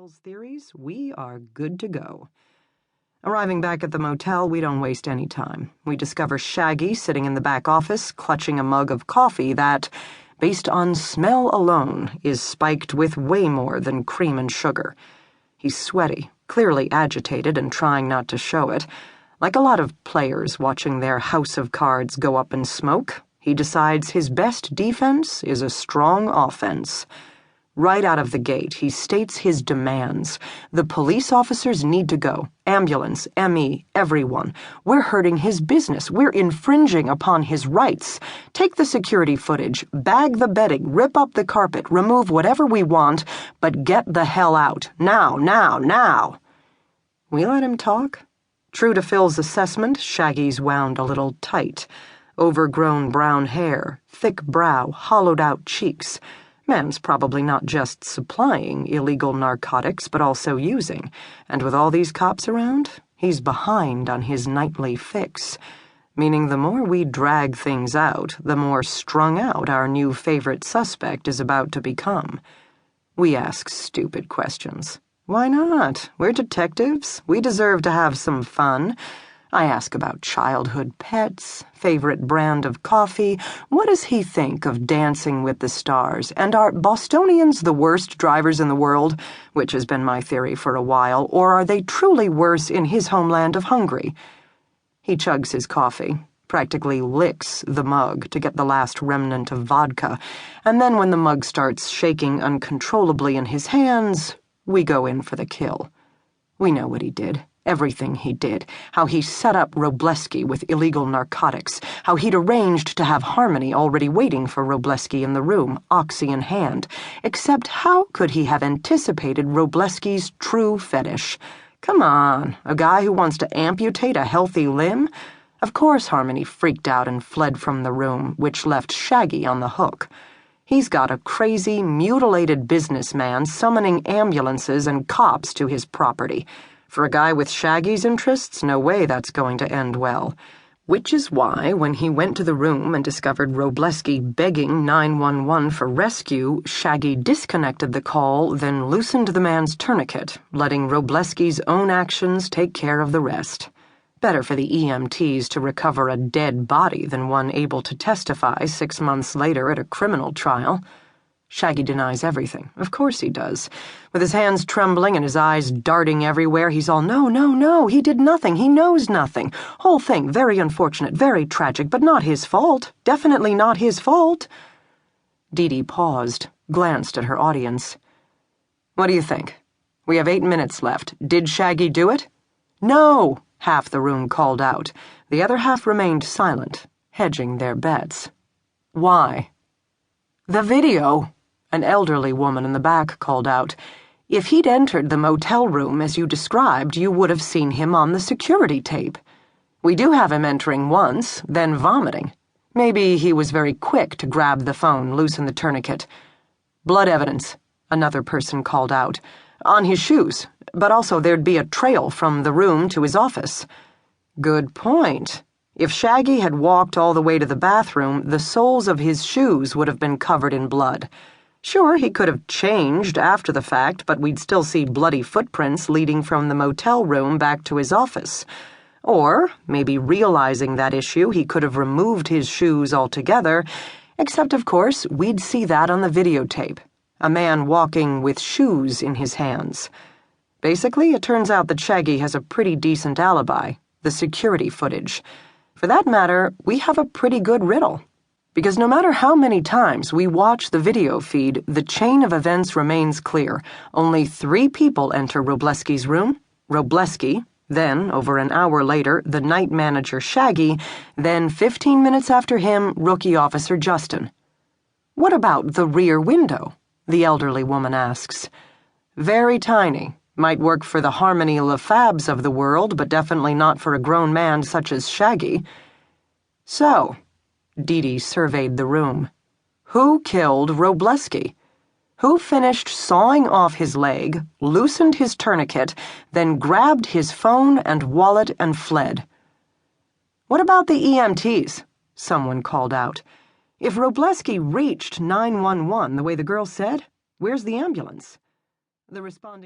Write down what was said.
Criminals' theories, we are good to go. Arriving back at the motel, we don't waste any time. We discover Shaggy sitting in the back office, clutching a mug of coffee that, based on smell alone, is spiked with way more than cream and sugar. He's sweaty, clearly agitated and trying not to show it. Like a lot of players watching their house of cards go up in smoke, he decides his best defense is a strong offense. Right out of the gate, he states his demands. The police officers need to go. Ambulance, ME, everyone. We're hurting his business. We're infringing upon his rights. Take the security footage, bag the bedding, rip up the carpet, remove whatever we want, but get the hell out. Now, now, now. We let him talk. True to Phil's assessment, Shaggy's wound a little tight. Overgrown brown hair, thick brow, hollowed-out cheeks. Man's probably not just supplying illegal narcotics, but also using. And with all these cops around, he's behind on his nightly fix. Meaning the more we drag things out, the more strung out our new favorite suspect is about to become. We ask stupid questions. Why not? We're detectives. We deserve to have some fun. I ask about childhood pets, favorite brand of coffee. What does he think of Dancing with the Stars? And are Bostonians the worst drivers in the world, which has been my theory for a while, or are they truly worse in his homeland of Hungary? He chugs his coffee, practically licks the mug to get the last remnant of vodka, and then when the mug starts shaking uncontrollably in his hands, we go in for the kill. We know what he did. Everything he did, how he set up Robleski with illegal narcotics, how he'd arranged to have Harmony already waiting for Robleski in the room, oxy in hand. Except how could he have anticipated Robleski's true fetish? Come on, a guy who wants to amputate a healthy limb? Of course Harmony freaked out and fled from the room, which left Shaggy on the hook. He's got a crazy, mutilated businessman summoning ambulances and cops to his property. For a guy with Shaggy's interests, no way that's going to end well. Which is why, when he went to the room and discovered Robleski begging 911 for rescue, Shaggy disconnected the call, then loosened the man's tourniquet, letting Robleski's own actions take care of the rest. Better for the EMTs to recover a dead body than one able to testify 6 months later at a criminal trial. Shaggy denies everything. Of course he does. With his hands trembling and his eyes darting everywhere, he's all, no, he did nothing, he knows nothing. Whole thing, very unfortunate, very tragic, but not his fault. Definitely not his fault. Dee Dee paused, glanced at her audience. What do you think? We have 8 minutes left. Did Shaggy do it? No, half the room called out. The other half remained silent, hedging their bets. Why? The video, an elderly woman in the back called out. If he'd entered the motel room as you described, you would have seen him on the security tape. We do have him entering once, then vomiting. Maybe he was very quick to grab the phone, loosen the tourniquet. Blood evidence, another person called out. On his shoes, but also there'd be a trail from the room to his office. Good point. If Shaggy had walked all the way to the bathroom, the soles of his shoes would have been covered in blood. Sure, he could have changed after the fact, but we'd still see bloody footprints leading from the motel room back to his office. Or, maybe realizing that issue, he could have removed his shoes altogether, except, of course, we'd see that on the videotape. A man walking with shoes in his hands. Basically, it turns out that Shaggy has a pretty decent alibi, the security footage. For that matter, we have a pretty good riddle. Because no matter how many times we watch the video feed, the chain of events remains clear. Only 3 people enter Robleski's room. Robleski, then, over an hour later, the night manager Shaggy, then 15 minutes after him, rookie officer Justin. What about the rear window? The elderly woman asks. Very tiny. Might work for the Harmony LaFabs of the world, but definitely not for a grown man such as Shaggy. So, Dee Dee surveyed the room. Who killed Robleski? Who finished sawing off his leg, loosened his tourniquet, then grabbed his phone and wallet and fled? What about the EMTs? Someone called out. If Robleski reached 911 the way the girl said, where's the ambulance? The responding